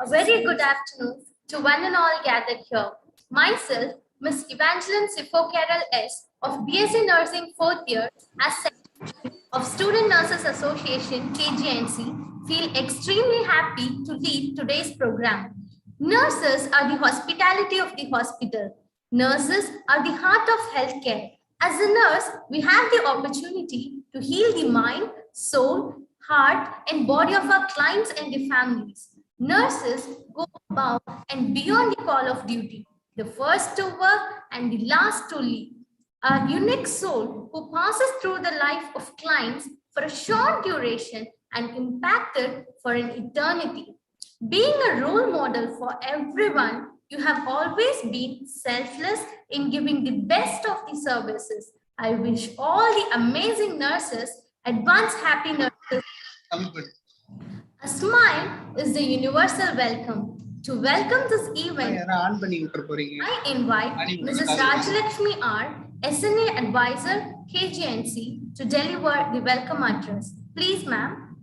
A very good afternoon to one and all gathered here. Myself, Miss Evangeline Sifo-Carol S. of BSc Nursing 4th year as Secretary of Student Nurses Association KGNC, feel extremely happy to lead today's program. Nurses are the hospitality of the hospital. Nurses are the heart of healthcare. As a nurse, we have the opportunity to heal the mind, soul, heart, and body of our clients and their families. Nurses go above and beyond the call of duty, the first to work and the last to leave. A unique soul who passes through the life of clients for a short duration and impacted for an eternity. Being a role model for everyone, you have always been selfless in giving the best of the services. I wish all the amazing nurses advance happy nurses. A smile is the universal welcome. To welcome this event, I invite Mrs. Rajalakshmi R, SNA Advisor, KGNC, to deliver the welcome address. Please, ma'am.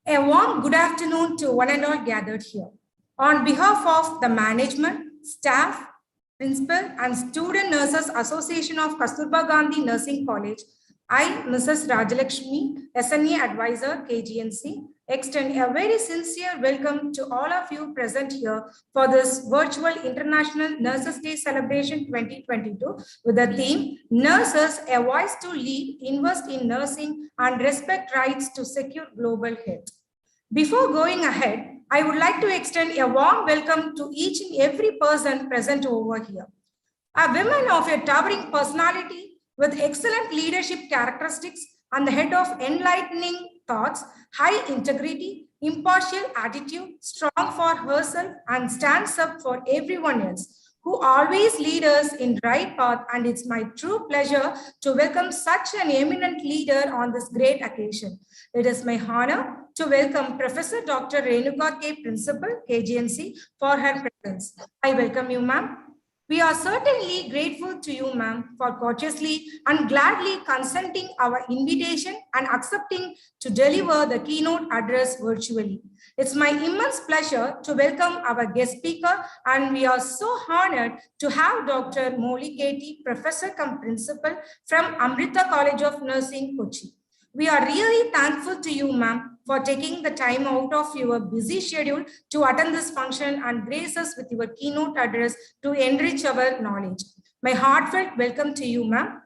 A warm good afternoon to one and all gathered here. On behalf of the management, staff, principal and Student Nurses Association of Kasturba Gandhi Nursing College, I, Mrs. Rajalakshmi, SNA Advisor, KGNC, extend a very sincere welcome to all of you present here for this virtual International Nurses Day Celebration 2022 with the theme, Nurses, a voice to lead, invest in nursing and respect rights to secure global health. Before going ahead, I would like to extend a warm welcome to each and every person present over here. A woman of a towering personality with excellent leadership characteristics and the head of enlightening thoughts, high integrity, impartial attitude, strong for herself and stands up for everyone else, who always lead us in right path, and it's my true pleasure to welcome such an eminent leader on this great occasion. It is my honor to welcome Professor Dr. Renuka K. Principal, KGNC, for her presence. I welcome you, ma'am. We are certainly grateful to you, ma'am, for courteously and gladly consenting our invitation and accepting to deliver the keynote address virtually. It's my immense pleasure to welcome our guest speaker, and we are so honored to have Dr. Moly K.T., Professor cum Principal from Amrita College of Nursing, Kochi. We are really thankful to you, ma'am, for taking the time out of your busy schedule to attend this function and grace us with your keynote address to enrich our knowledge. My heartfelt welcome to you, ma'am.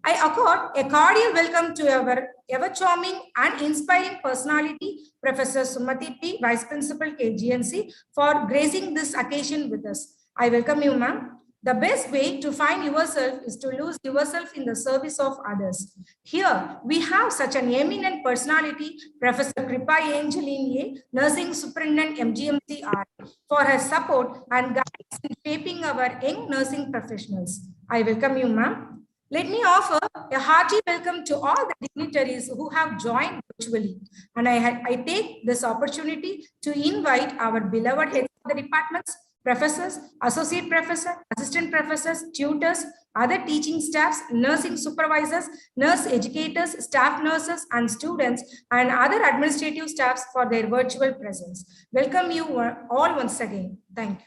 I accord a cordial welcome to our ever-charming and inspiring personality, Professor Sumati P., Vice Principal, KGNC, for gracing this occasion with us. I welcome you, ma'am. The best way to find yourself is to lose yourself in the service of others. Here, we have such an eminent personality, Professor Kripa Angeline A., Nursing Superintendent, MGMCR, for her support and guidance in shaping our young nursing professionals. I welcome you, ma'am. Let me offer a hearty welcome to all the dignitaries who have joined virtually. And I take this opportunity to invite our beloved heads of the departments, professors, associate professors, assistant professors, tutors, other teaching staffs, nursing supervisors, nurse educators, staff nurses, and students, and other administrative staffs for their virtual presence. Welcome you all once again. Thank you.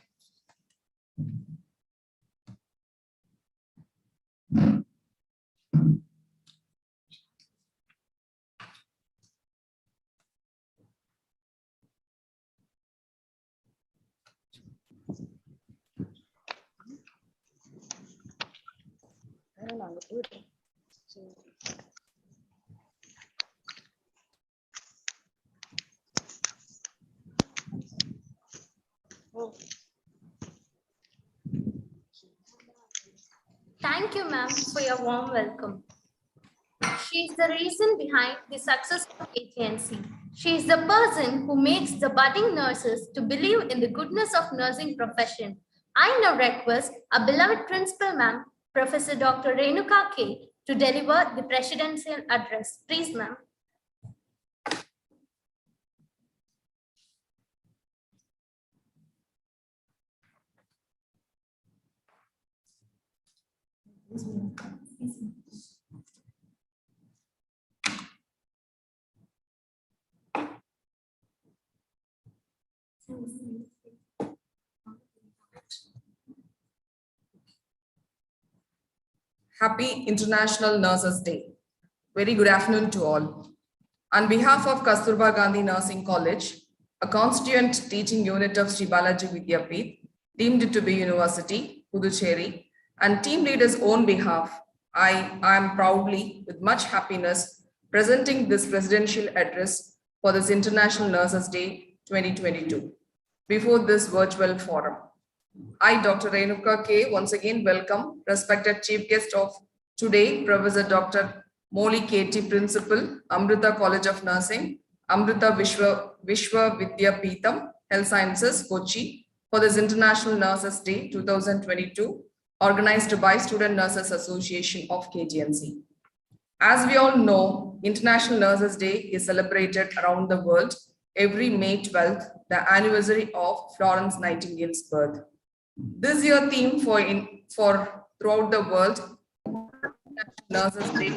Thank you, ma'am, for your warm welcome. She is the reason behind the success of KGNC. She is the person who makes the budding nurses to believe in the goodness of nursing profession. I now request our beloved principal, ma'am, Professor Dr. Renuka K., to deliver the presidential address. Please, ma'am. Happy International Nurses Day. Very good afternoon to all. On behalf of Kasturba Gandhi Nursing College, a constituent teaching unit of Sri Balaji Vidyapeeth, deemed to be University, Puducherry, and team leaders' own behalf, I am proudly, with much happiness, presenting this presidential address for this International Nurses Day 2022 before this virtual forum. I, Dr. Renuka K, once again welcome respected chief guest of today, Professor Dr. Moly KT, Principal, Amrita College of Nursing, Amrita Vishwa Vidyapeetham, Health Sciences, Kochi, for this International Nurses Day 2022, organized by Student Nurses Association of KGNC. As we all know, International Nurses Day is celebrated around the world every May 12th, the anniversary of Florence Nightingale's birth. This year theme for throughout the world, Nurses Day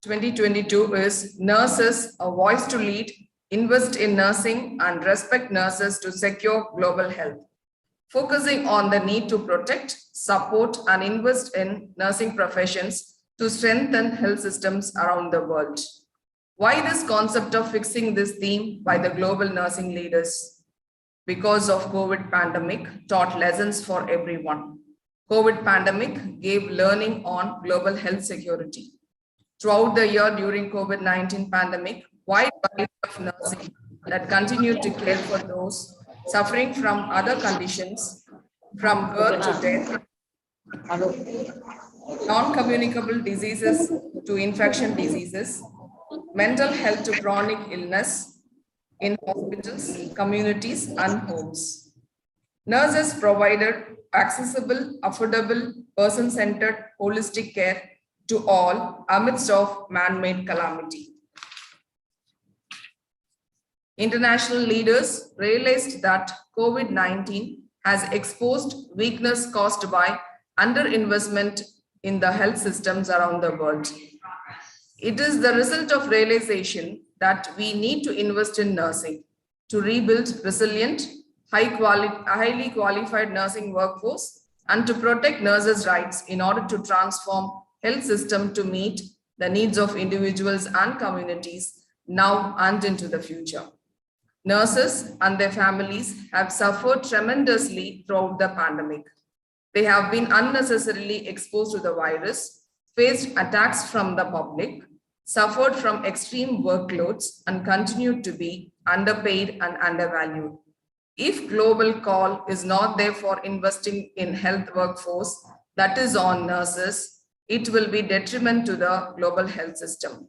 2022 is Nurses, a voice to lead, invest in nursing and respect nurses to secure global health, focusing on the need to protect, support, and invest in nursing professions to strengthen health systems around the world. Why this concept of fixing this theme by the global nursing leaders? Because of COVID pandemic taught lessons for everyone. COVID pandemic gave learning on global health security. Throughout the year during COVID-19 pandemic, wide body of nursing that continued to care for those suffering from other conditions, from birth to death, non-communicable diseases to infection diseases, mental health to chronic illness in hospitals, communities, and homes. Nurses provided accessible, affordable, person-centered, holistic care to all amidst of man-made calamity. International leaders realized that COVID-19 has exposed weakness caused by underinvestment in the health systems around the world. It is the result of realization that we need to invest in nursing to rebuild resilient, highly qualified nursing workforce and to protect nurses' rights in order to transform health system to meet the needs of individuals and communities now and into the future. Nurses and their families have suffered tremendously throughout the pandemic. They have been unnecessarily exposed to the virus, faced attacks from the public, suffered from extreme workloads, and continued to be underpaid and undervalued. If global call is not there for investing in health workforce, that is on nurses, it will be detriment to the global health system.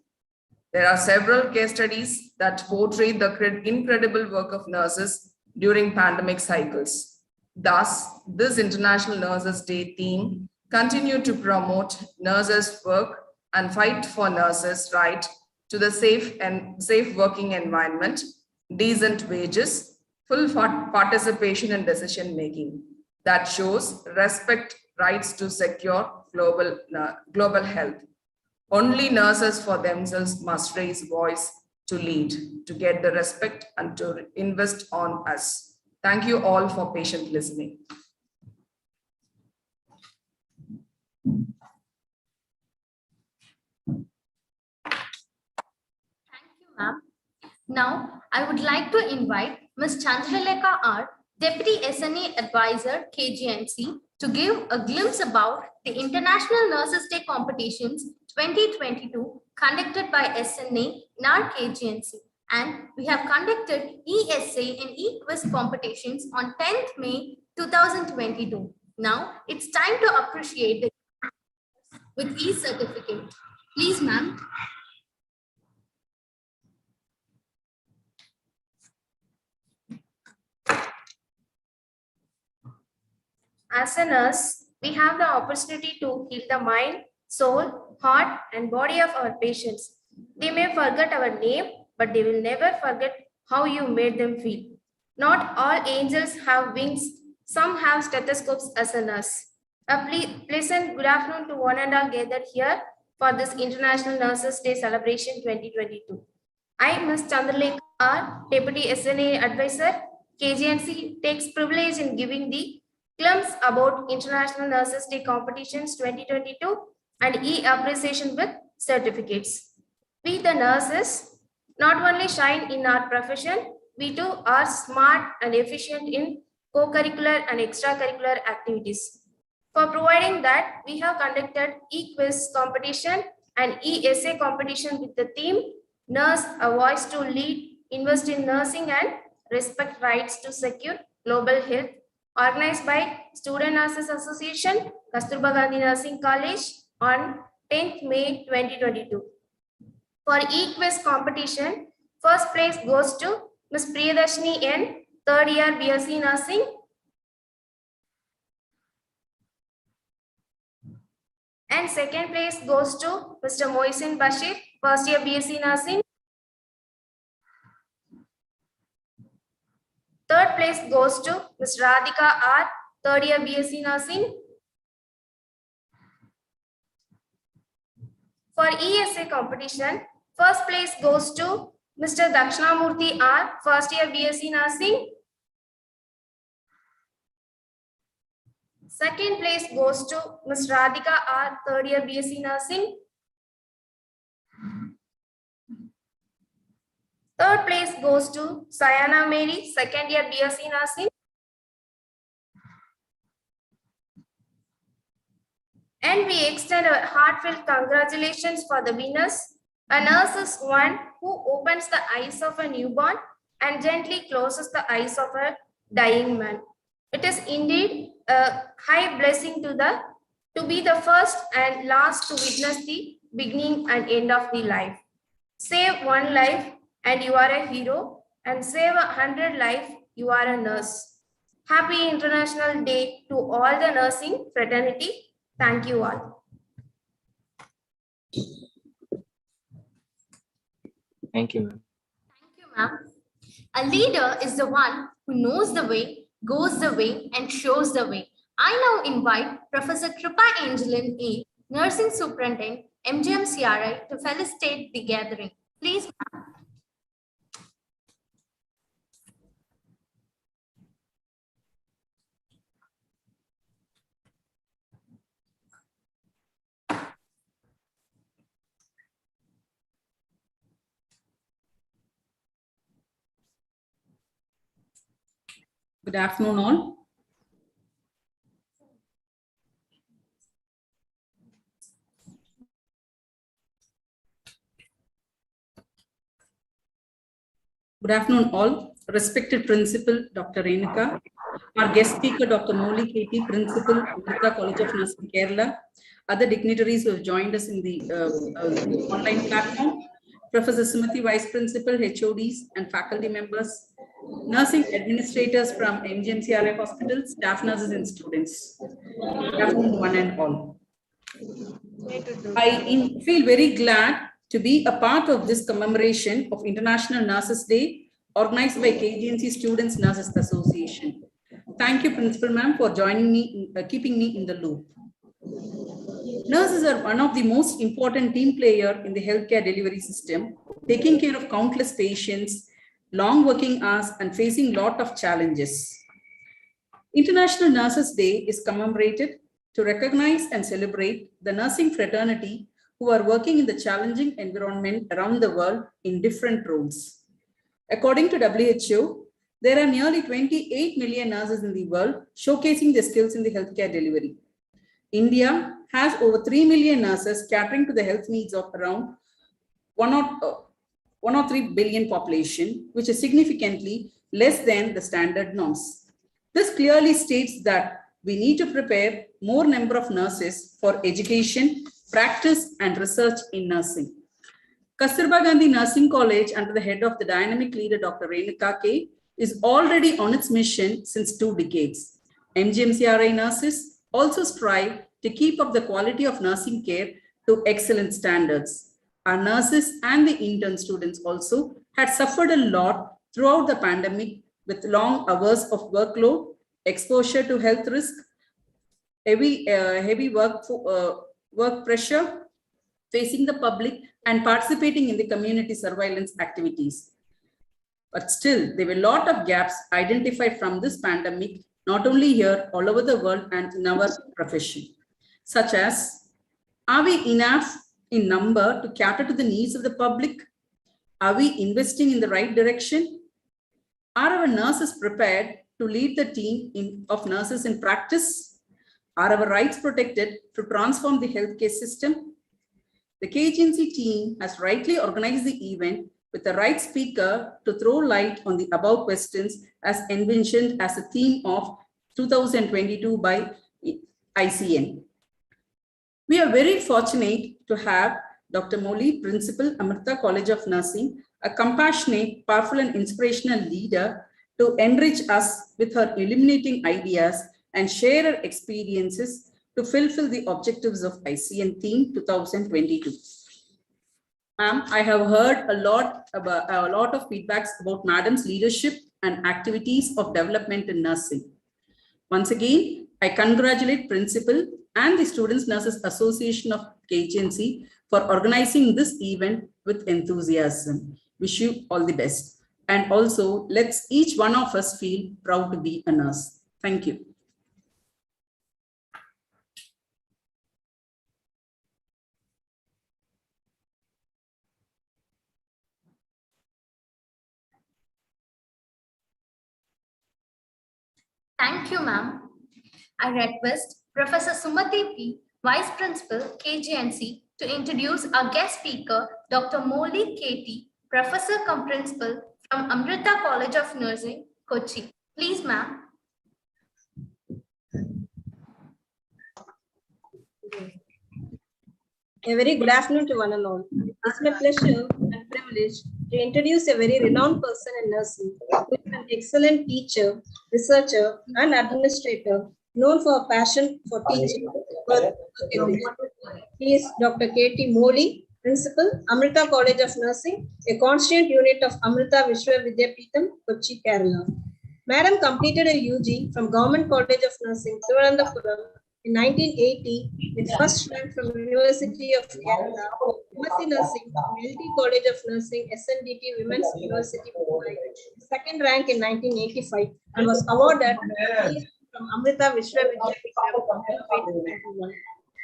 There are several case studies that portray the incredible work of nurses during pandemic cycles. Thus, this International Nurses Day theme continued to promote nurses' work and fight for nurses' right to the safe working environment, decent wages, full participation in decision making. That shows respect rights to secure global health. Only nurses for themselves must raise voice to lead, to get the respect and to invest on us. Thank you all for patient listening. Thank you, ma'am. Now, I would like to invite Ms. Chandralekha R., Deputy SNA Advisor, KGNC, to give a glimpse about the International Nurses Day competitions 2022 conducted by SNA in our KGNC. And we have conducted ESA and E-Quiz competitions on 10th May 2022. Now, it's time to appreciate the with E-certificate. Please, ma'am. As a nurse, we have the opportunity to heal the mind, soul, heart, and body of our patients. They may forget our name, but they will never forget how you made them feel. Not all angels have wings. Some have stethoscopes as a nurse. A pleasant good afternoon to one and all gathered here for this International Nurses Day celebration 2022. I, Ms. Chandralekha R, Deputy SNA Advisor, KGNC, takes privilege in giving the glimpse about International Nurses Day competitions 2022 and e-appreciation with certificates. We, the nurses, not only shine in our profession, we too are smart and efficient in co-curricular and extracurricular activities. For providing that, we have conducted e-quiz competition and e-essay competition with the theme Nurse, a voice to lead, invest in nursing and respect rights to secure global health, organized by Student Nurses Association, Kasturba Gandhi Nursing College on 10th May 2022. For e-quiz competition, first place goes to Ms. Priyadarshini N, third year BSc Nursing. And second place goes to Mr. Mohsin Bashir, first year BSc Nursing. Third place goes to Ms. Radhika R, third year BSc Nursing. For ESA competition, first place goes to Mr. Dakshinamurthy R, first year BSc Nursing. Second place goes to Ms. Radhika R, third year BSc Nursing. Third place goes to Sayana Mary, second year BSc Nursing. And we extend a heartfelt congratulations for the winners. A nurse is one who opens the eyes of a newborn and gently closes the eyes of a dying man. It is indeed a high blessing to be the first and last to witness the beginning and end of the life. Save one life and you are a hero, and save 100 life, you are a nurse. Happy International Day to all the nursing fraternity. Thank you all. Thank you, ma'am. Thank you, ma'am. A leader is the one who knows the way, goes the way, and shows the way. I now invite Professor Kripa Angelin A, Nursing Superintendent, MGMCRI, to felicitate the gathering. Please, ma'am. Good afternoon, all. Good afternoon, all. Respected Principal, Dr. Renuka, our guest speaker, Dr. Moly KT, Principal, Amrita College of Nursing, Kerala, other dignitaries who have joined us in the online platform, Professor Sumati, Vice Principal, HODs, and faculty members, nursing administrators from MGMCRI hospitals, staff nurses, and students. Good afternoon, one and all. I feel very glad to be a part of this commemoration of International Nurses Day, organized by KGNC Students Nurses Association. Thank you, Principal Ma'am, for joining me, keeping me in the loop. Nurses are one of the most important team players in the healthcare delivery system, taking care of countless patients, long working hours, and facing a lot of challenges. International Nurses Day is commemorated to recognize and celebrate the nursing fraternity who are working in the challenging environment around the world in different roles. According to WHO, there are nearly 28 million nurses in the world showcasing their skills in the healthcare delivery. India has over 3 million nurses catering to the health needs of around 103 billion population, which is significantly less than the standard norms. This clearly states that we need to prepare more number of nurses for education, practice, and research in nursing. Kasturba Gandhi Nursing College, under the head of the dynamic leader Dr. Renuka K, is already on its mission since 2 decades. MGMCRI nurses also strive to keep up the quality of nursing care to excellent standards. Our nurses and the intern students also had suffered a lot throughout the pandemic with long hours of workload, exposure to health risk, heavy work pressure, facing the public and participating in the community surveillance activities. But still, there were a lot of gaps identified from this pandemic, not only here, all over the world and in our profession, such as, are we enough in number to cater to the needs of the public? Are we investing in the right direction? Are our nurses prepared to lead the team of nurses in practice? Are our rights protected to transform the healthcare system? The KGNC team has rightly organized the event with the right speaker to throw light on the above questions as envisioned as a theme of 2022 by ICN. We are very fortunate to have Dr. Moly, Principal, Amrita College of Nursing, a compassionate, powerful and inspirational leader to enrich us with her illuminating ideas and share her experiences to fulfill the objectives of ICN theme 2022. Ma'am, I have heard a lot of feedbacks about Madam's leadership and activities of development in nursing. Once again, I congratulate Principal and the Students Nurses Association of KGNC for organizing this event with enthusiasm. Wish you all the best. And also, let's each one of us feel proud to be a nurse. Thank you. Thank you, ma'am. I request Professor Sumati P., Vice Principal, KGNC, to introduce our guest speaker, Dr. Moly KT, Professor cum Principal from Amrita College of Nursing, Kochi. Please, ma'am. A very good afternoon to one and all. It's my pleasure and privilege to introduce a very renowned person in nursing, who is an excellent teacher, researcher, and administrator, known for a passion for teaching. He is Dr. KT Moly, Principal, Amrita College of Nursing, a constituent unit of Amrita Vishwa Vidyapeetham, Kochi, Kerala. Madam completed a UG from Government College of Nursing, Thiruvananthapuram, in 1980, with first rank from University of Kerala, MSc Nursing from LT College of Nursing, SNDT Women's University, Mumbai, second rank in 1985, and was awarded from Amrita Vishwa Vidyapeetham in 1991.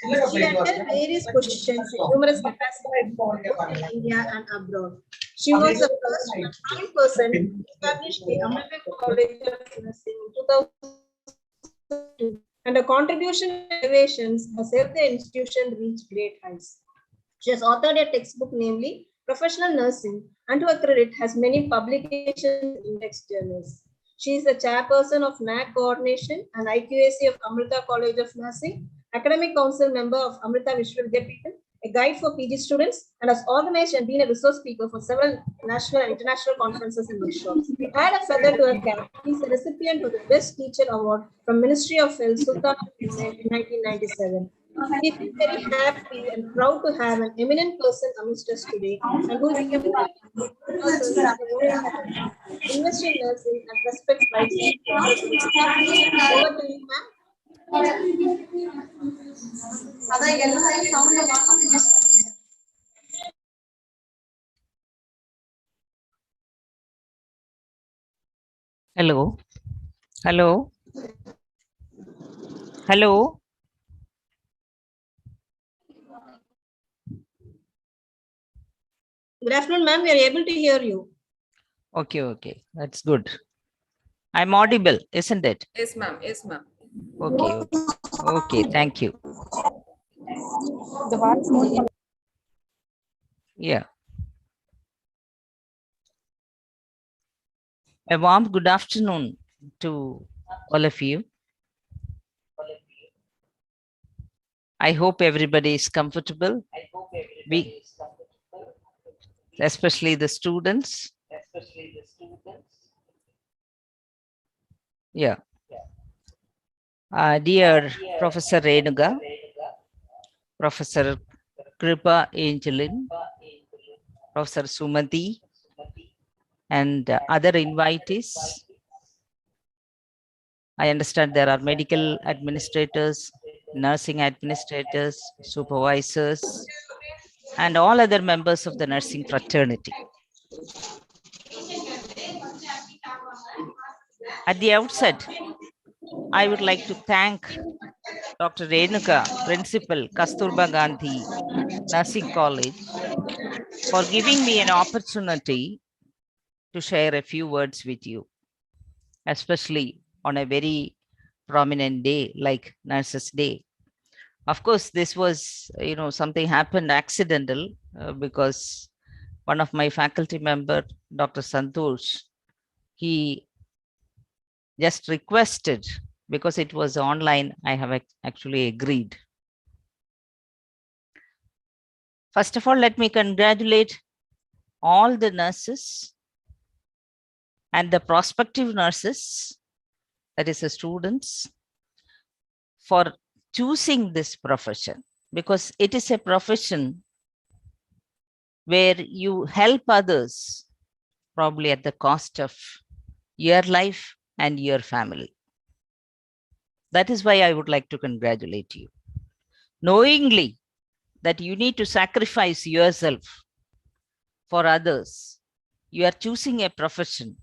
She held various positions in numerous capacities both in India and abroad. She was the first and prime person to establish the Amrita College of Nursing in 2002. And her contribution and innovations has helped the institution reach great heights. She has authored a textbook, namely Professional Nursing, and to her credit has many publications in index journals. She is the chairperson of NAC Coordination and IQAC of Amrita College of Nursing, Academic Council member of Amrita Vishwa Vidyapeetham, a guide for PG students, and has organized and been a resource speaker for several national and international conferences and workshops. Add a feather to her cap. He is a recipient of the Best Teacher Award from Ministry of Health, Sultan in 1997. We feel very happy and proud to have an eminent person amongst us today, and who is invest in nursing and respect rights. Over to you, ma'am. Hello. Hello. Hello. Good afternoon, ma'am. We are able to hear you. Okay. That's good. I'm audible, isn't it? Yes, ma'am. Yes, ma'am. Okay. Thank you. Yeah. A warm good afternoon to all of you. I hope everybody is comfortable. Especially the students. Yeah. Dear Professor Renuga, Professor Kripa Angelin, Professor Sumati, and other invitees. I understand there are medical administrators, nursing administrators, supervisors, and all other members of the nursing fraternity. At the outset, I would like to thank Dr. Renuka, Principal, Kasturba Gandhi Nursing College, for giving me an opportunity to share a few words with you, especially on a very prominent day like Nurses Day. Of course, this was, something happened accidental because one of my faculty member, Dr. Santosh, he just requested, because it was online, I have actually agreed. First of all, let me congratulate all the nurses and the prospective nurses, that is the students, for choosing this profession, because it is a profession where you help others probably at the cost of your life and your family. That is why I would like to congratulate you. Knowingly that you need to sacrifice yourself for others, you are choosing a profession.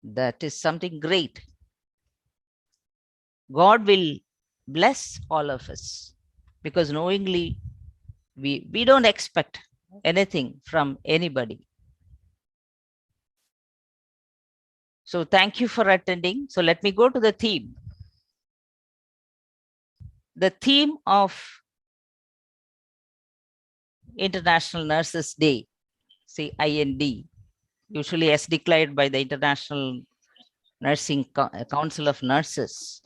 That is something great. God will bless all of us, because knowingly we don't expect anything from anybody. So thank you for attending. So let me go to the theme. The theme of International Nurses Day, say IND, usually as declared by the International Nursing Council of Nurses.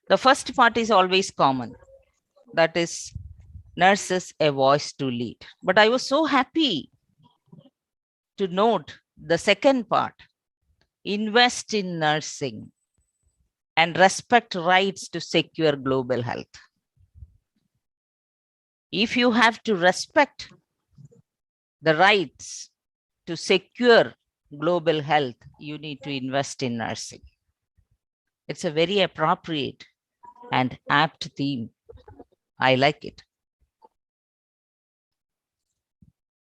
The first part is always common. That is, nurses, a voice to lead. But I was so happy to note the second part, invest in nursing and respect rights to secure global health. If you have to respect the rights to secure global health, you need to invest in nursing. It's a very appropriate and apt theme. I like it.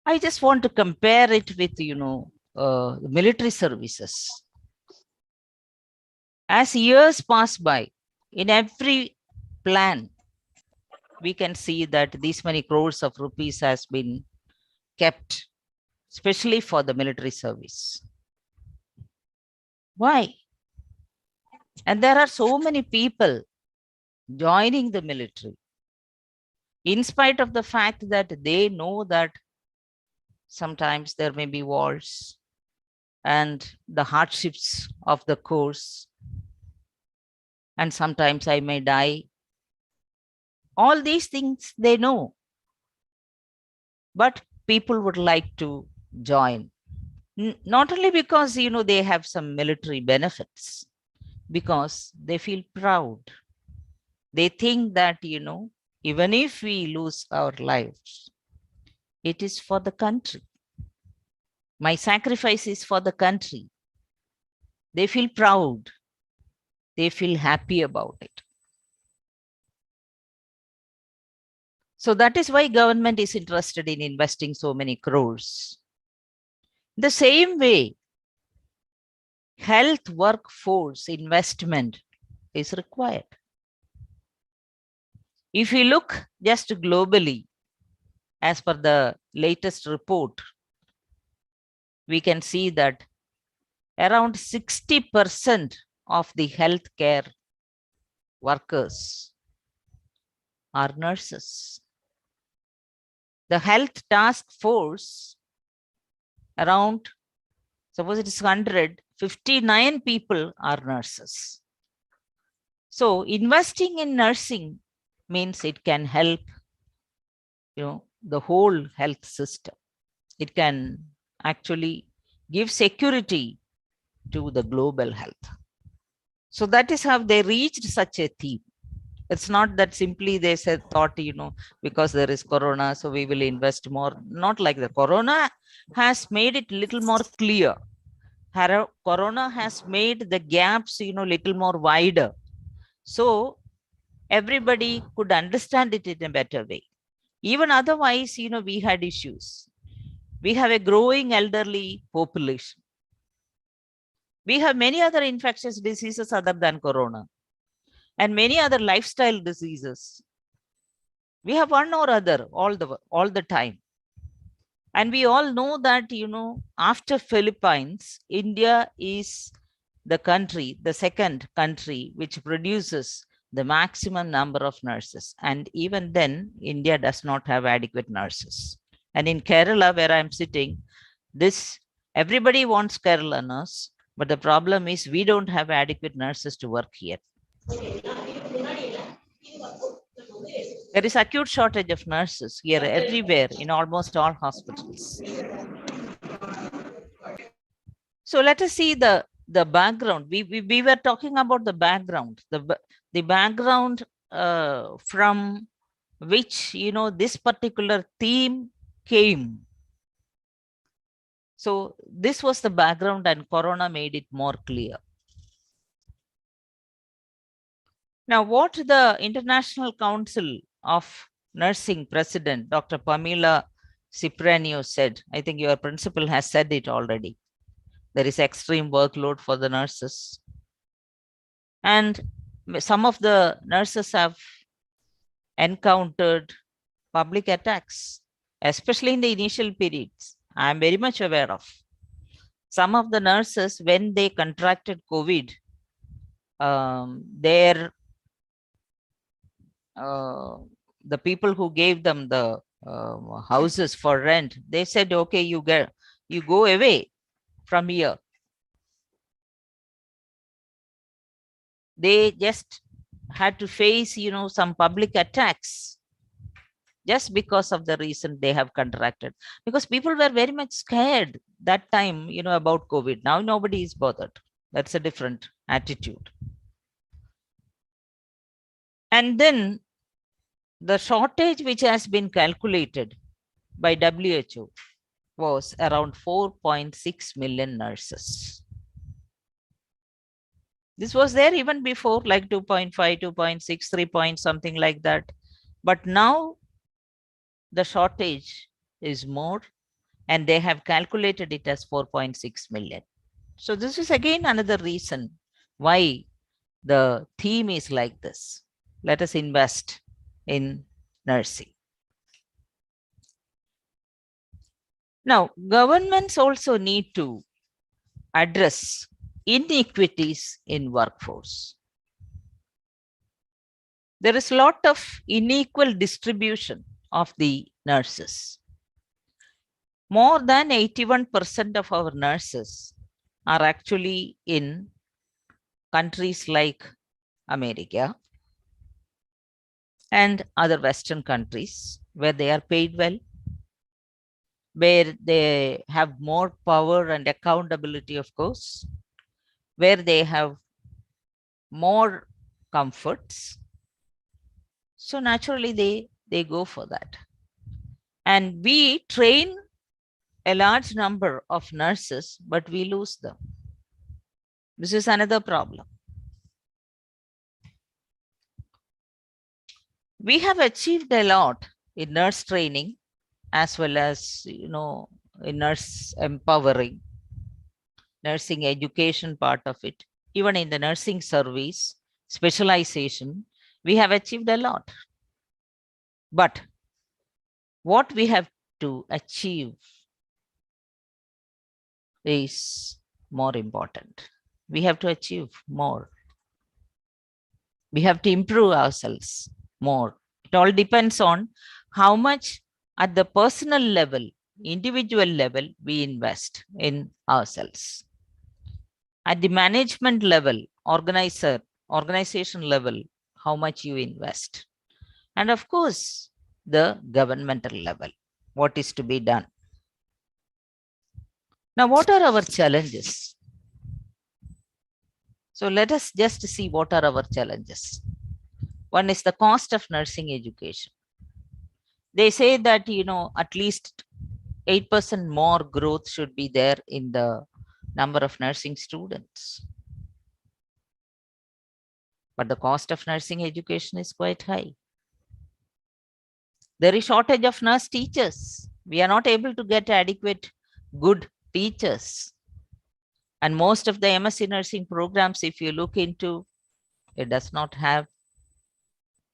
I just want to compare it with, military services. As years pass by, in every plan, we can see that these many crores of rupees has been kept, especially for the military service. Why? And there are so many people joining the military, in spite of the fact that they know that sometimes there may be wars and the hardships of the course, and sometimes I may die. All these things they know, but people would like to join. Not only because, they have some military benefits, because they feel proud. They think that, even if we lose our lives, it is for the country. My sacrifice is for the country. They feel proud. They feel happy about it. So that is why government is interested in investing so many crores. The same way, health workforce investment is required. If you look just globally, as per the latest report, we can see that around 60% of the healthcare workers are nurses. The health task force, around, suppose it is 100, 59 people are nurses. So investing in nursing means it can help, the whole health system. It can actually give security to the global health. So that is how they reached such a theme. It's not that simply they said thought, because there is corona, so we will invest more. Not like that. Corona has made it little more clear. Corona has made the gaps, little more wider. So everybody could understand it in a better way. Even otherwise, we had issues. We have a growing elderly population. We have many other infectious diseases other than corona, and many other lifestyle diseases. We have one or other all the time. And we all know that, after Philippines, India is the second country which produces the maximum number of nurses. And even then, India does not have adequate nurses. And in Kerala, where I'm sitting, everybody wants Kerala nurse, but the problem is we don't have adequate nurses to work here. There is acute shortage of nurses here everywhere in almost all hospitals. So let us see the background. We were talking about the background, the background from which, this particular theme came. So this was the background, and corona made it more clear. Now, what the International Council of Nursing President, Dr. Pamela Cipriano said, I think your principal has said it already. There is extreme workload for the nurses. And some of the nurses have encountered public attacks, especially in the initial periods. I am very much aware of. Some of the nurses, when they contracted COVID, the people who gave them the houses for rent, they said, okay, you go away from here. They just had to face, some public attacks just because of the reason they have contracted. Because people were very much scared that time, about COVID. Now nobody is bothered. That's a different attitude. And then the shortage which has been calculated by WHO was around 4.6 million nurses. This was there even before, like 2.5, 2.6, 3 point something like that. But now the shortage is more, and they have calculated it as 4.6 million. So this is again another reason why the theme is like this. Let us invest in nursing. Now, governments also need to address inequities in workforce. There is a lot of unequal distribution of the nurses. More than 81% of our nurses are actually in countries like America and other Western countries, where they are paid well, where they have more power and accountability, of course, where they have more comforts. So naturally, they go for that. And we train a large number of nurses, but we lose them. This is another problem. We have achieved a lot in nurse training, as well as, in nurse empowering, nursing education part of it. Even in the nursing service, specialization, we have achieved a lot. But what we have to achieve is more important. We have to achieve more. We have to improve ourselves more. It all depends on how much at the personal level, individual level, we invest in ourselves. At the management level, organization level, how much you invest. And of course, the governmental level, what is to be done. Now, what are our challenges? So let us just see what are our challenges. One is the cost of nursing education. They say that, at least 8% more growth should be there in the number of nursing students. But the cost of nursing education is quite high. There is shortage of nurse teachers. We are not able to get adequate, good teachers. And most of the MSc nursing programs, if you look into, it does not have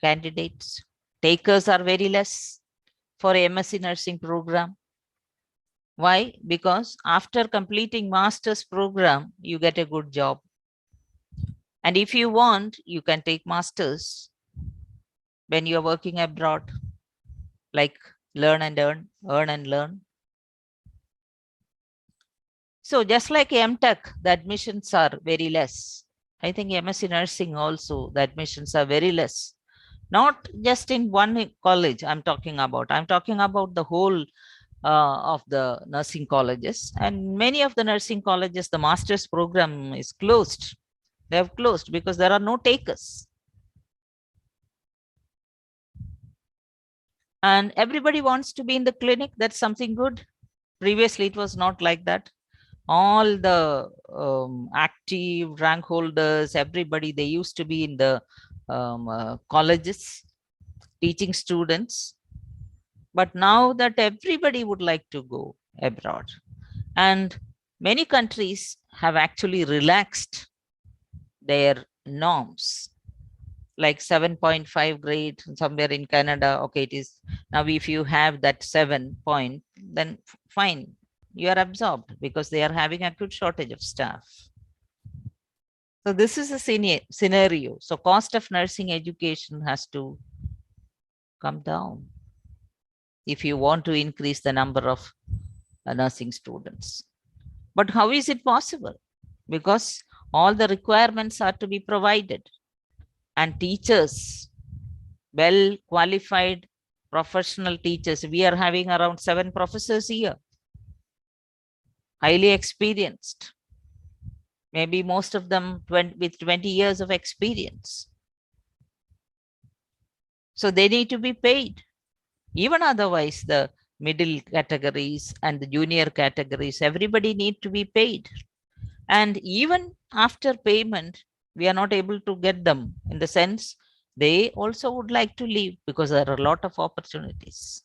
candidates. Takers are very less for MSc nursing program. Why? Because after completing master's program, you get a good job. And if you want, you can take masters when you're working abroad, like learn and earn, earn and learn. So just like MTech, the admissions are very less. I think MSc nursing also, the admissions are very less. Not just in one college I'm talking about. I'm talking about the whole of the nursing colleges. And many of the nursing colleges, the master's program is closed. They have closed because there are no takers. And everybody wants to be in the clinic. That's something good. Previously, it was not like that. All the active rank holders, everybody, they used to be in the colleges teaching students. But now that everybody would like to go abroad, and many countries have actually relaxed their norms, like 7.5 grade somewhere in Canada. Okay, it is now, if you have that 7 point, then fine, you are absorbed, because they are having acute shortage of staff. So this is a scenario. So cost of nursing education has to come down if you want to increase the number of nursing students. But how is it possible? Because all the requirements are to be provided, and teachers, well qualified professional teachers, we are having around 7 professors here, highly experienced, maybe most of them with 20 years of experience. So they need to be paid. Even otherwise, the middle categories and the junior categories, everybody need to be paid. And even after payment, we are not able to get them, in the sense they also would like to leave, because there are a lot of opportunities.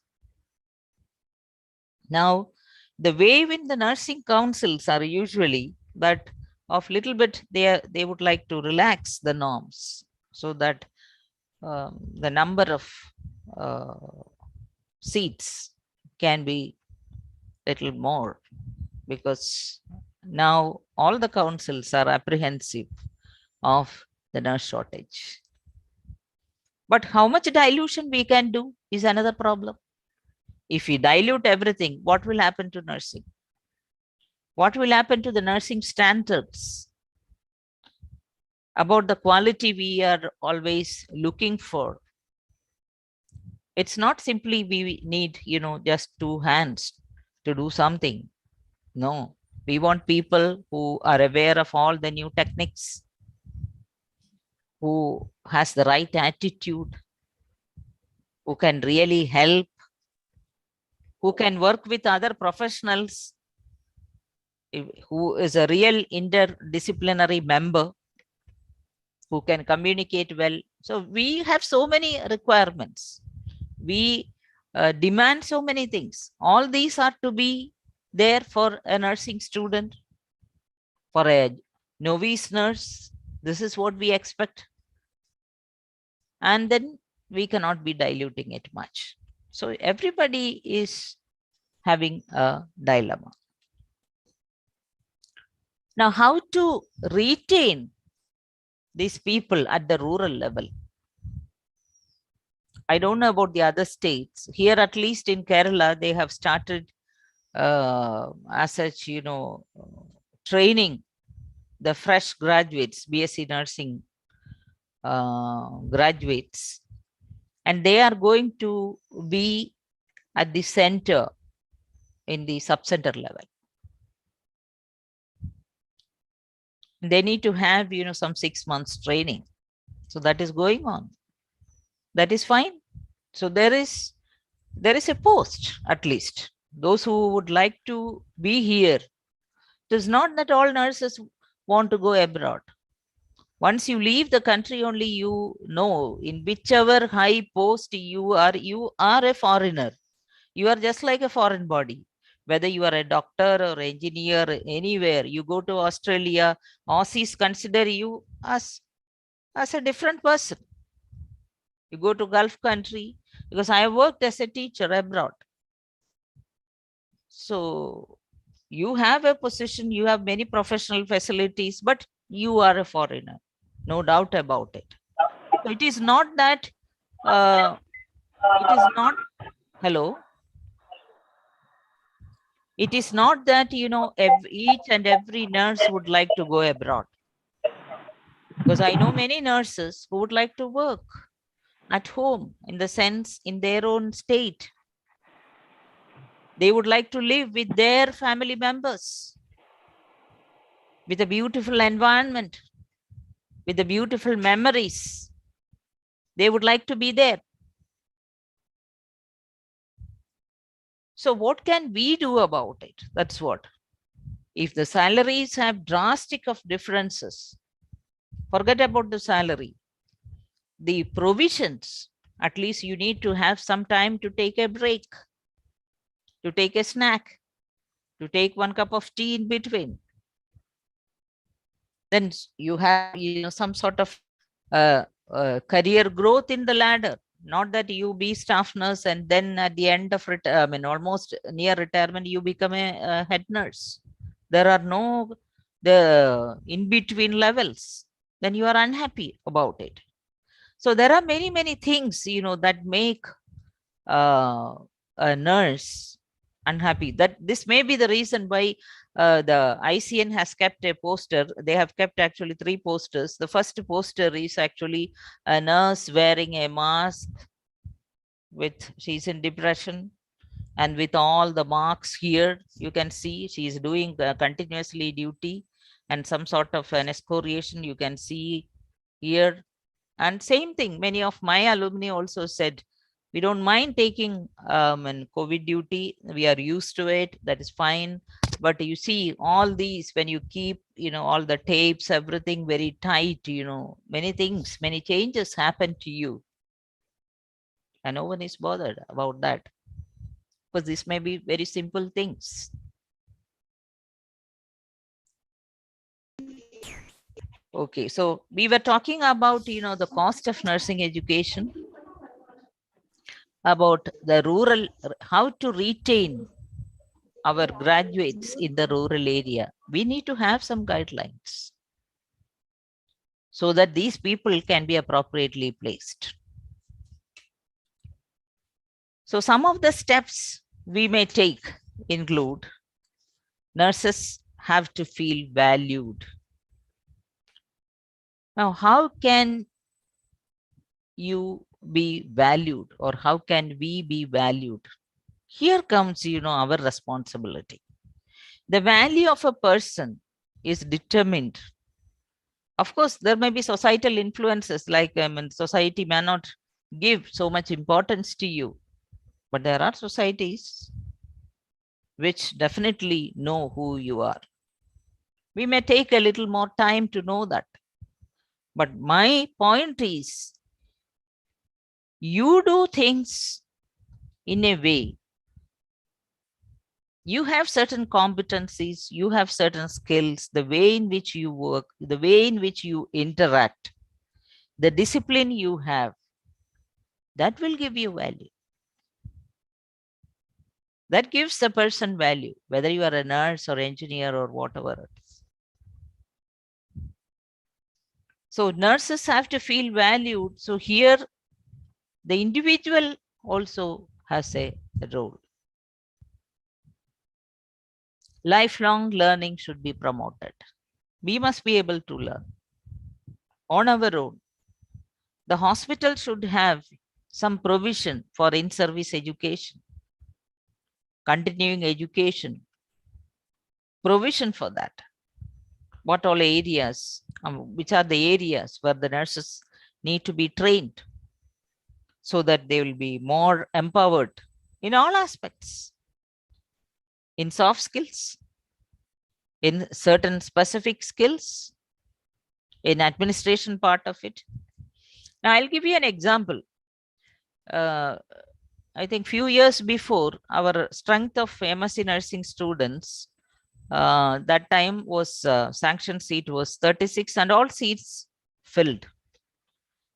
Now, the way in the nursing councils are usually that of little bit, they would like to relax the norms, so that the number of seats can be little more, because now all the councils are apprehensive of the nurse shortage. But how much dilution we can do is another problem. If we dilute everything, what will happen to nursing? What will happen to the nursing standards? About the quality we are always looking for. It's not simply we need, just 2 hands to do something. No, we want people who are aware of all the new techniques, who has the right attitude, who can really help, who can work with other professionals, who is a real interdisciplinary member, who can communicate well. So we have so many requirements. We demand so many things. All these are to be there for a nursing student, for a novice nurse. This is what we expect. And then we cannot be diluting it much. So everybody is having a dilemma. Now, how to retain these people at the rural level? I don't know about the other states. Here, at least in Kerala, they have started as such, training the fresh graduates, BSc nursing graduates, and they are going to be at the center in the sub-center level. They need to have, some 6 months training. So that is going on. That is fine. So there is a post, at least. Those who would like to be here. It is not that all nurses want to go abroad. Once you leave the country, only you know in whichever high post you are a foreigner. You are just like a foreign body. Whether you are a doctor or engineer, anywhere, you go to Australia, Aussies consider you as a different person. You go to Gulf country, because I worked as a teacher abroad. So you have a position, you have many professional facilities, but you are a foreigner. No doubt about it. So it is not that, it is not, hello? It is not that, each and every nurse would like to go abroad. Because I know many nurses who would like to work at home, in the sense, in their own state. They would like to live with their family members, with a beautiful environment, with the beautiful memories. They would like to be there. So what can we do about it? That's what. If the salaries have drastic of differences, forget about the salary. The provisions, at least you need to have some time to take a break, to take a snack, to take one cup of tea in between. Then you have, some sort of career growth in the ladder. Not that you be staff nurse and then at the end of almost near retirement, you become a head nurse. There are no the in between levels. Then you are unhappy about it. So there are many, many things, that make a nurse unhappy. That this may be the reason why the ICN has kept a poster. They have kept actually 3 posters. The first poster is actually a nurse wearing a mask with, she's in depression, and with all the marks here, you can see she's doing continuously duty, and some sort of an excoriation you can see here. And same thing, many of my alumni also said, we don't mind taking COVID duty. We are used to it. That is fine. But you see all these, when you keep, all the tapes, everything very tight, many things, many changes happen to you. And no one is bothered about that. Because this may be very simple things. Okay, so we were talking about, the cost of nursing education, about the rural, how to retain our graduates in the rural area. We need to have some guidelines so that these people can be appropriately placed. So some of the steps we may take include, nurses have to feel valued. Now, how can you be valued, or how can we be valued? Here comes, our responsibility. The value of a person is determined. Of course, there may be societal influences, like society may not give so much importance to you, but there are societies which definitely know who you are. We may take a little more time to know that. But my point is, you do things in a way. You have certain competencies, you have certain skills, the way in which you work, the way in which you interact, the discipline you have, that will give you value. That gives the person value, whether you are a nurse or engineer or whatever it is. So nurses have to feel valued. So here, the individual also has a role. Lifelong learning should be promoted. We must be able to learn on our own. The hospital should have some provision for in-service education, continuing education, provision for that. What all areas, which are the areas where the nurses need to be trained? so that they will be more empowered in all aspects, in soft skills, in certain specific skills, in administration part of it. Now, I'll give you an example. I think few years before, our strength of MSc nursing students, that time was sanctioned seat was 36 and all seats filled.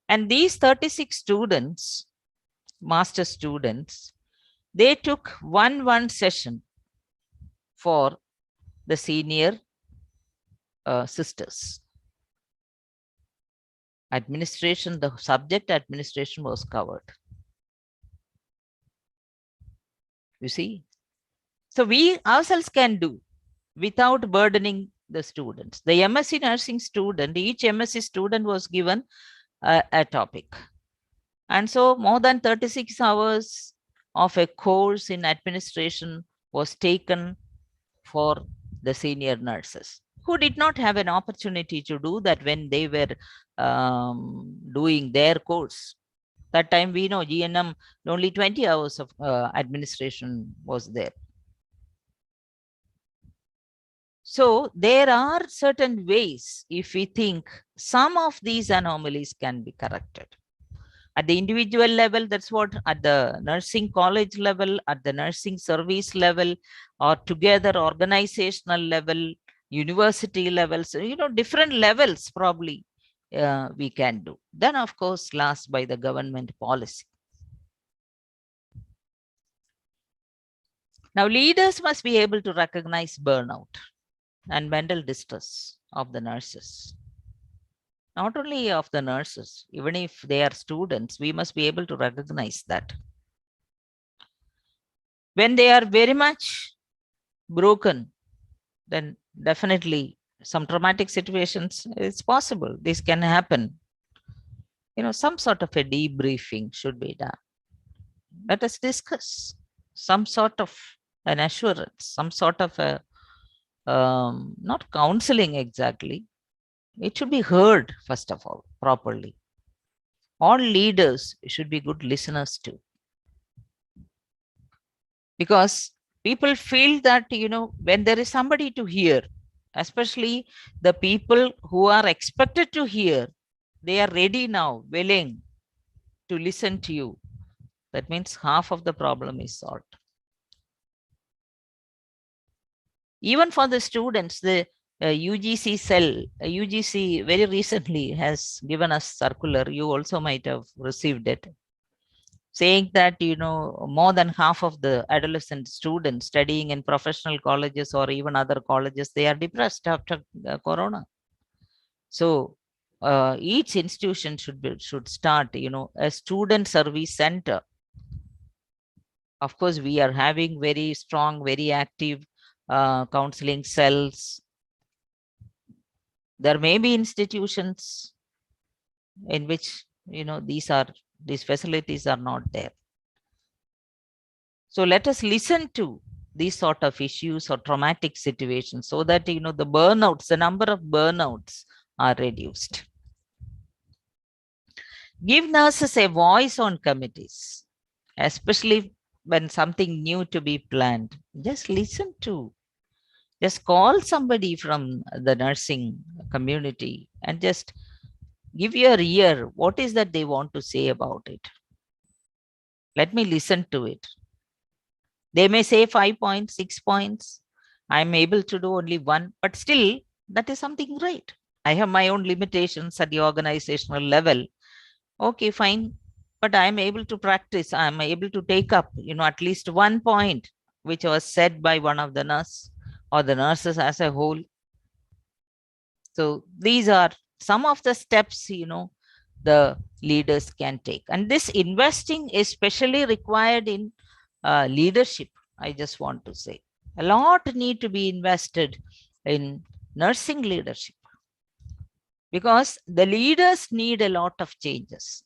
And these 36 students, master students, they took one session for the senior sisters. Administration, the subject administration was covered. You see? So we ourselves can do without burdening the students. The MSc nursing student, each MSc student was given a topic. And so more than 36 hours of a course in administration was taken for the senior nurses who did not have an opportunity to do that when they were doing their course. That time we know GNM, only 20 hours of administration was there. So there are certain ways, if we think some of these anomalies can be corrected. At the individual level, that's what, at the nursing college level, at the nursing service level, or together organizational level, university levels, so, different levels probably we can do. Then, of course, last by the government policy. Now, leaders must be able to recognize burnout and mental distress of the nurses. Not only of the nurses, even if they are students, we must be able to recognize that. When they are very much broken, then definitely some traumatic situations, it's possible. This can happen. Some sort of a debriefing should be done. Let us discuss some sort of an assurance, some sort of a, not counseling exactly. It should be heard, first of all, properly. All leaders should be good listeners too. Because people feel that, when there is somebody to hear, especially the people who are expected to hear, they are ready now, willing to listen to you. That means half of the problem is solved. Even for the students, the UGC cell, UGC very recently has given us circular. You also might have received it, saying that, more than half of the adolescent students studying in professional colleges or even other colleges, they are depressed after Corona. So each institution should start, a student service center. Of course, we are having very strong, very active counseling cells. There may be institutions in which, these facilities are not there. So let us listen to these sort of issues or traumatic situations so that, the burnouts, the number of burnouts are reduced. Give nurses a voice on committees, especially when something new to be planned. Just listen to. Just call somebody from the nursing community and just give your ear. What is that they want to say about it? Let me listen to it. They may say 5 points, 6 points. I'm able to do only 1, but still that is something right. I have my own limitations at the organizational level. Okay, fine. But I'm able to practice. I'm able to take up, at least 1 point, which was said by one of the nurse or the nurses as a whole. So these are some of the steps, the leaders can take. And this investing is especially required in leadership. I just want to say a lot need to be invested in nursing leadership, because the leaders need a lot of changes.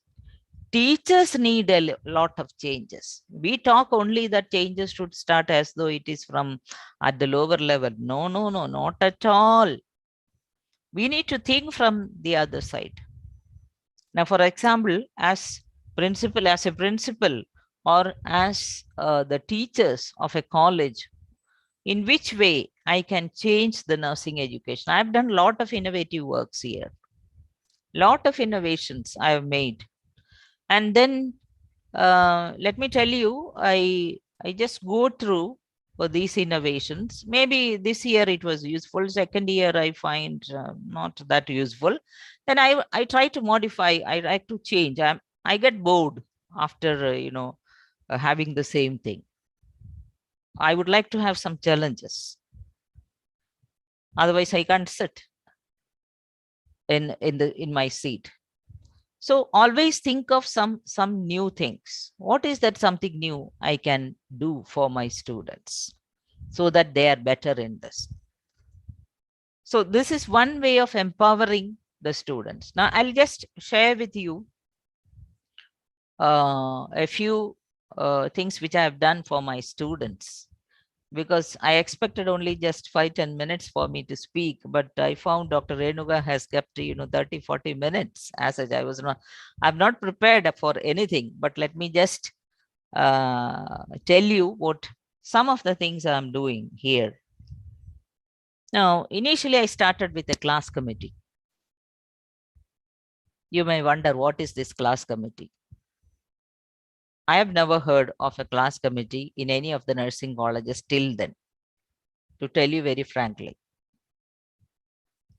Teachers need a lot of changes. We talk only that changes should start as though it is from at the lower level. No, not at all. We need to think from the other side. Now, for example, as principal, as a principal, or as the teachers of a college, in which way I can change the nursing education. I've done a lot of innovative works here, lot of innovations I have made. And then let me tell you, I just go through for these innovations. Maybe this year it was useful. Second year I find not that useful. Then I try to modify. I like to change. I get bored after having the same thing. I would like to have some challenges. Otherwise, I can't sit in my seat. So always think of some new things. What is that something new I can do for my students so that they are better in this? So this is one way of empowering the students. Now I'll just share with you a few things which I have done for my students, because I expected only just 5-10 minutes for me to speak, but I found Dr. Renuga has kept 30-40 minutes. As such, I'm not prepared for anything, but let me just tell you what some of the things I'm doing here. Now, initially I started with a class committee. You may wonder, what is this class committee? I have never heard of a class committee in any of the nursing colleges till then, to tell you very frankly.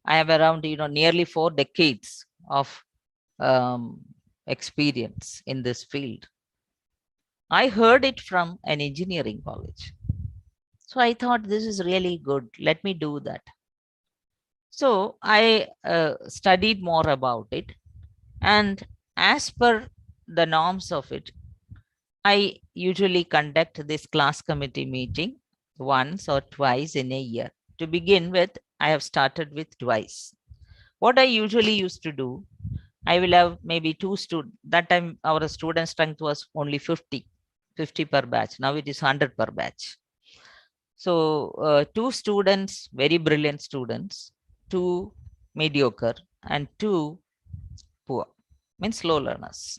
I have around nearly 4 decades of experience in this field. I heard it from an engineering college. So I thought, this is really good. Let me do that. So I studied more about it. And as per the norms of it, I usually conduct this class committee meeting once or twice in a year. To begin with, I have started with twice. What I usually used to do, I will have maybe 2 students. That time our student strength was only 50 per batch. Now it is 100 per batch. So 2 students, very brilliant students, 2 mediocre, and 2 poor, means slow learners.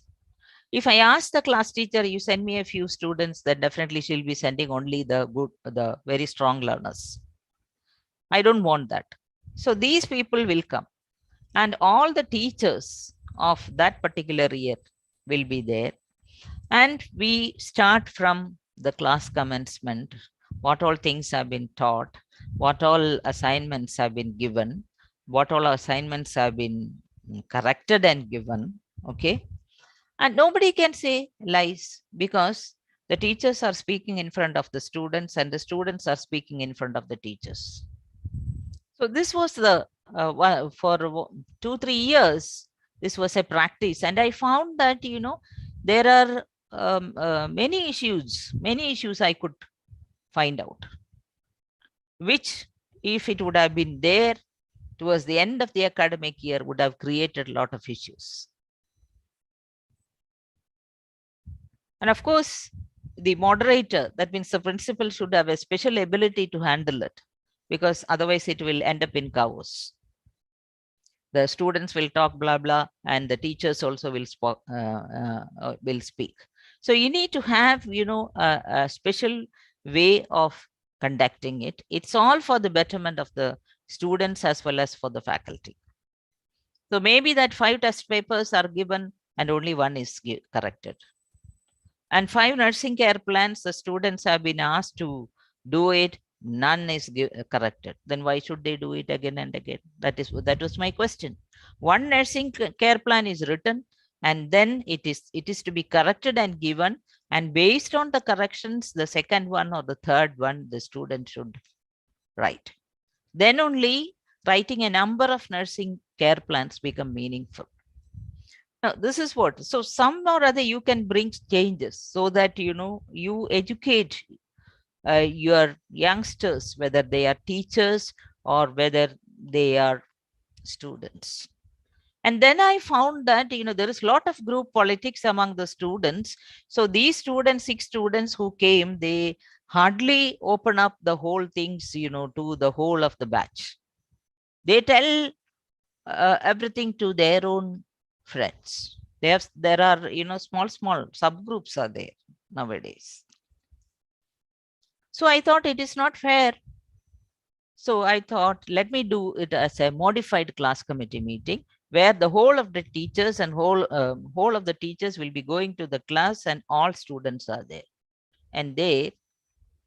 If I ask the class teacher, you send me a few students, then definitely she'll be sending only the very strong learners. I don't want that. So these people will come, and all the teachers of that particular year will be there. And we start from the class commencement, what all things have been taught, what all assignments have been given, what all assignments have been corrected and given. Okay. And nobody can say lies, because the teachers are speaking in front of the students and the students are speaking in front of the teachers. So this was the for 2-3 years, this was a practice, and I found that there are many issues I could find out, which if it would have been there towards the end of the academic year would have created a lot of issues. And of course, the moderator, that means the principal, should have a special ability to handle it, because otherwise it will end up in chaos. The students will talk blah blah, and the teachers also will speak. So you need to have a special way of conducting it. It's all for the betterment of the students as well as for the faculty. So maybe that 5 test papers are given and only 1 is corrected. And 5 nursing care plans, the students have been asked to do it, none is corrected. Then why should they do it again and again? That was my question. 1 nursing care plan is written, and then it is to be corrected and given, and based on the corrections, the second one or the third one the student should write. Then only writing a number of nursing care plans become meaningful. Now, this is what, so some or other you can bring changes so that you educate your youngsters, whether they are teachers or whether they are students. And then I found that there is a lot of group politics among the students. So these students, 6 students who came, they hardly open up the whole things to the whole of the batch. They tell everything to their own friends. There are, small subgroups are there nowadays. So I thought it is not fair. So I thought, let me do it as a modified class committee meeting, where the whole of the teachers and whole of the teachers will be going to the class and all students are there. And there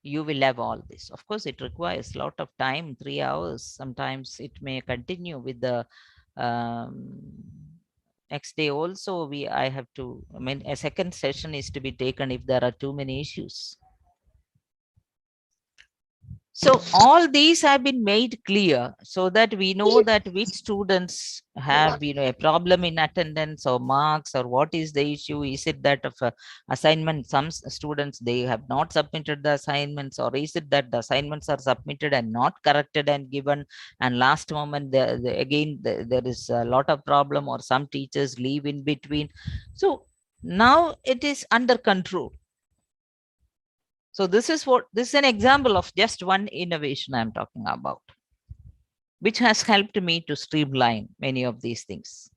you will have all this. Of course, it requires a lot of time, 3 hours. Sometimes it may continue with the next day also. I have to, a second session is to be taken if there are too many issues. So all these have been made clear so that we know that which students have, a problem in attendance or marks, or what is the issue. Is it that of assignment? Some students, they have not submitted the assignments, or is it that the assignments are submitted and not corrected and given, and last moment again there is a lot of problem, or some teachers leave in between. So now it is under control. So this is an example of just one innovation I'm talking about, which has helped me to streamline many of these things.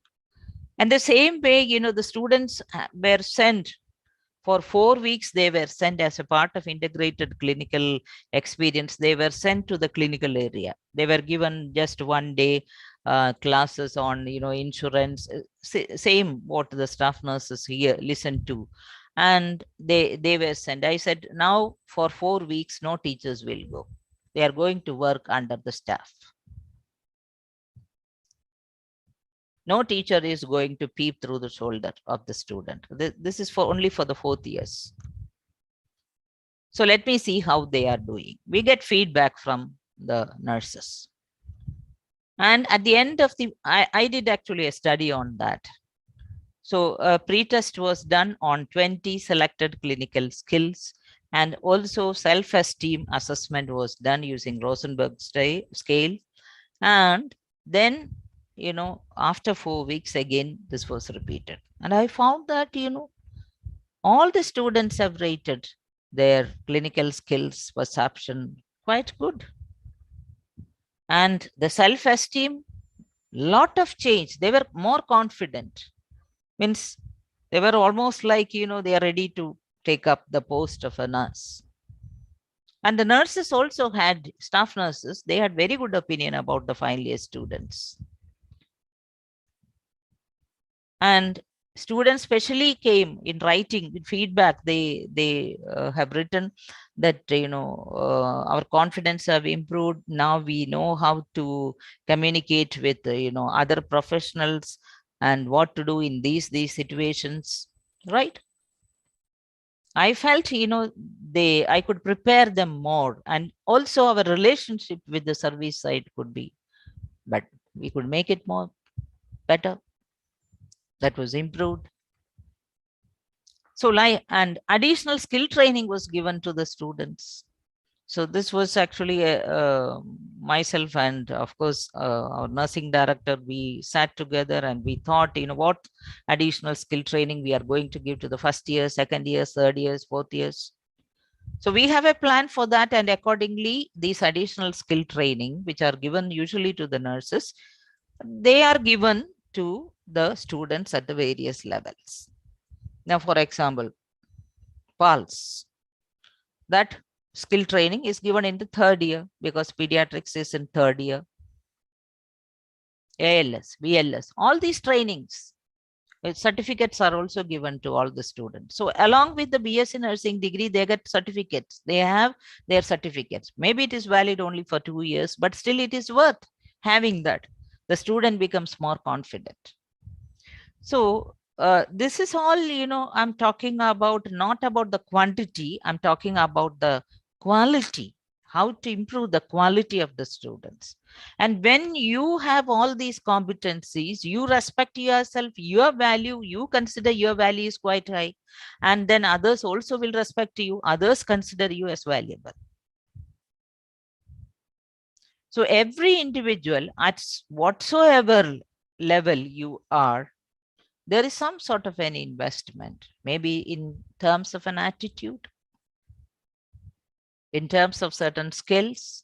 And the same way, the students were sent for 4 weeks. They were sent as a part of integrated clinical experience. They were sent to the clinical area. They were given just 1 day classes on, insurance, same what the staff nurses here listened to. And they were sent. I said, now for 4 weeks, no teachers will go. They are going to work under the staff. No teacher is going to peep through the shoulder of the student. This is only for the 4th years. So let me see how they are doing. We get feedback from the nurses. And at the end of I did actually a study on that. So a pretest was done on 20 selected clinical skills, and also self-esteem assessment was done using Rosenberg scale. And then, after 4 weeks, again, this was repeated. And I found that, all the students have rated their clinical skills perception quite good. And the self-esteem, lot of change. They were more confident. Means they were almost like, they are ready to take up the post of a nurse. And the nurses also had, staff nurses, they had very good opinion about the final year students. And students especially came in writing with feedback. They have written that, our confidence have improved. Now we know how to communicate with, other professionals, and what to do in these situations, right? I felt, I could prepare them more, and also our relationship with the service side could be, but we could make it more better. That was improved. So and additional skill training was given to the students. So this was actually myself and of course our nursing director, we sat together and we thought, what additional skill training we are going to give to the first year, second year, third years, fourth years. So we have a plan for that, and accordingly these additional skill training, which are given usually to the nurses, they are given to the students at the various levels. Now, for example, pulse, that skill training is given in the third year because pediatrics is in third year. ALS, BLS, all these trainings, certificates are also given to all the students. So along with the BSc nursing degree, they get certificates. They have their certificates. Maybe it is valid only for 2 years, but still it is worth having that. The student becomes more confident. So this is all, I'm talking about, not about the quantity, I'm talking about the quality, how to improve the quality of the students. And when you have all these competencies, you respect yourself, your value, you consider your value is quite high, and then others also will respect you, others consider you as valuable. So every individual at whatsoever level you are, there is some sort of an investment, maybe in terms of an attitude, in terms of certain skills,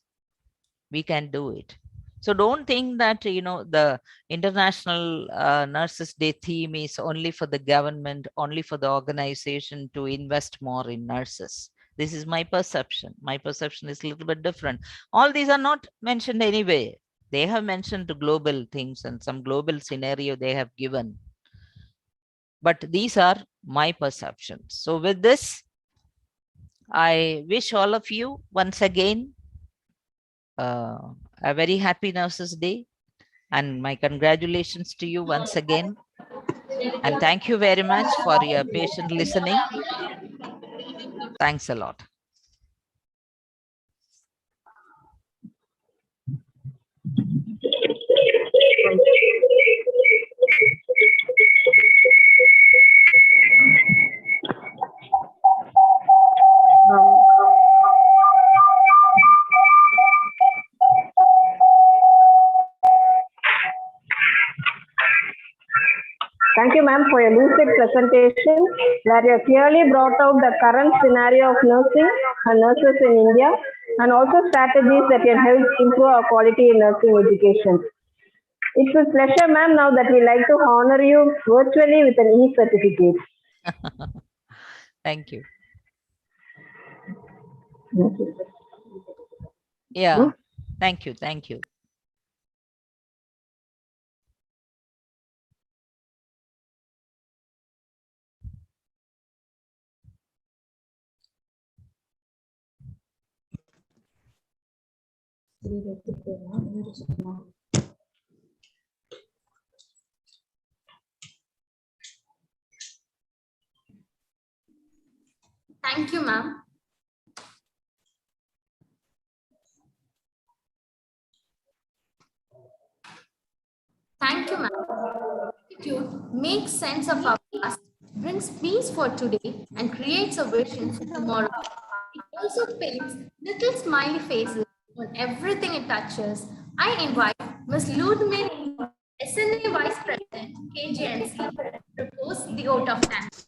we can do it. So don't think that, the International Nurses Day theme is only for the government, only for the organization to invest more in nurses. This is my perception. My perception is a little bit different. All these are not mentioned anyway. They have mentioned global things and some global scenario they have given. But these are my perceptions. So with this, I wish all of you once again a very happy Nurses Day, and my congratulations to you once again. And thank you very much for your patient listening. Thanks a lot. Thank you, ma'am, for your lucid presentation, where you clearly brought out the current scenario of nursing and nurses in India, and also strategies that can help improve our quality in nursing education. It's a pleasure, ma'am, now that we like to honor you virtually with an e-certificate. Thank you. Yeah, thank you. Thank you. Thank you, ma'am. Thank you, ma'am. Gratitude makes sense of our past, brings peace for today, and creates a vision for tomorrow. It also paints little smiley faces on everything it touches. I invite Ms. Ludmila, SNA Vice President, KGNC, to propose the vote of thanks.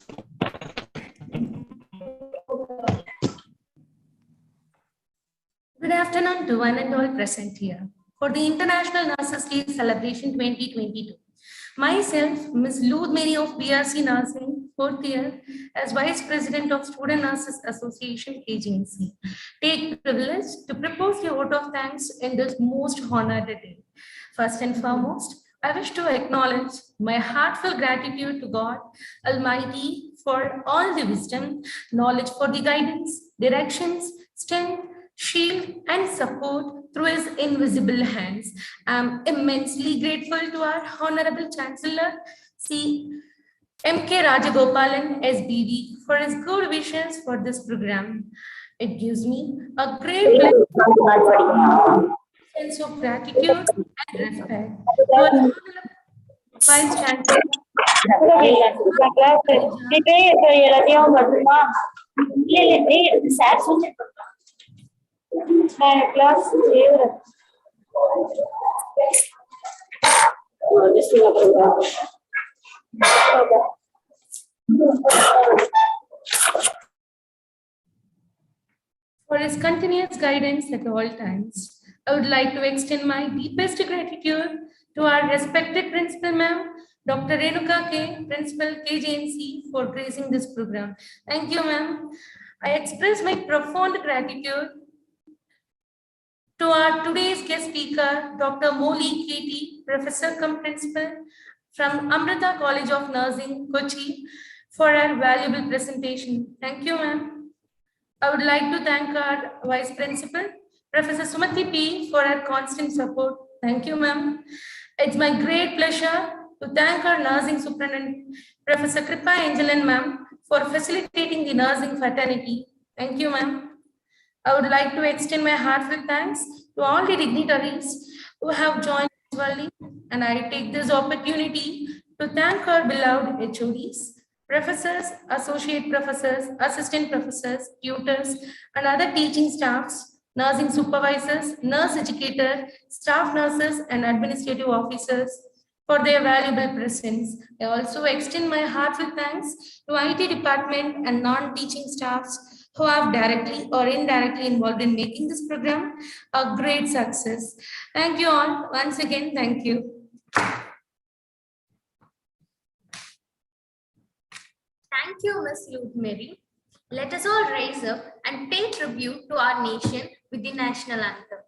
Good afternoon to one and all present here for the International Nurses Day Celebration 2022. Myself, Ms. Ludmila of BRC Nursing, 4th year, as Vice President of Student Nurses Association Agency, take privilege to propose your vote of thanks in this most honored day. First and foremost, I wish to acknowledge my heartfelt gratitude to God Almighty for all the wisdom, knowledge for the guidance, directions, strength, shield, and support through his invisible hands. I'm immensely grateful to our Honorable Chancellor, C. M.K. Rajagopalan, SBD, for his good wishes for this program. It gives me a great sense of gratitude and respect to our Honorable Vice Chancellor. For his continuous guidance at all times. I would like to extend my deepest gratitude to our respected Principal Ma'am, Dr. Renuka K, Principal KJNC, for gracing this program. Thank you, ma'am. I express my profound gratitude to our today's guest speaker, Dr. Moly KT, Professor cum Principal from Amrita College of Nursing, Kochi, for her valuable presentation. Thank you, ma'am. I would like to thank our Vice Principal, Professor Sumati P, for her constant support. Thank you, ma'am. It's my great pleasure to thank our Nursing Superintendent, Professor Kripa Angelan, ma'am, for facilitating the nursing fraternity. Thank you, ma'am. I would like to extend my heartfelt thanks to all the dignitaries who have joined virtually, and I take this opportunity to thank our beloved HODs, professors, associate professors, assistant professors, tutors, and other teaching staffs, nursing supervisors, nurse educator, staff nurses, and administrative officers for their valuable presence. I also extend my heartfelt thanks to IT department and non-teaching staffs who have directly or indirectly involved in making this program a great success. Thank you all. Once again, thank you. Thank you, Ms. Mary. Let us all rise up and pay tribute to our nation with the national anthem.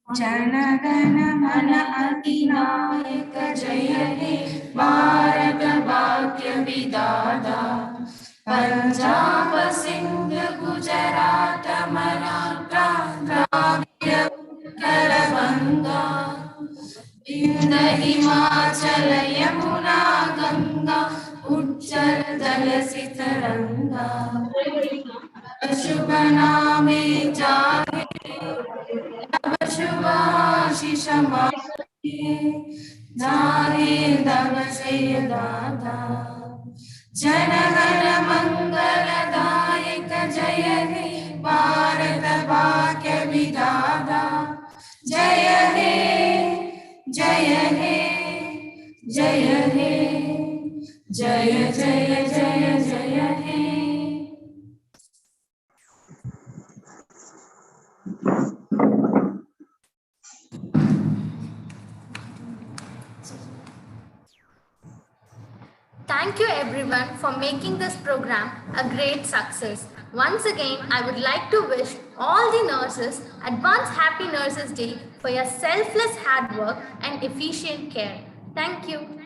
जनगण मन अधिनायक जय हे भारत भाग्य विधाता पंजाब सिंध गुजरात मराठा द्राविड़ उत्कल बंगा विंध्य हिमाचल यमुना गंगा उज्जल दल सितरंगा शुभ नामे जागे शुभाशिष जाहे तव जय दाता जनगण मंगलदायक जय हे भारत भाग्य विधाता जय हे जय हे जय हे जय जय जय जय हे। Thank you everyone for making this program a great success. Once again, I would like to wish all the nurses advance Happy Nurses Day for your selfless hard work and efficient care. Thank you.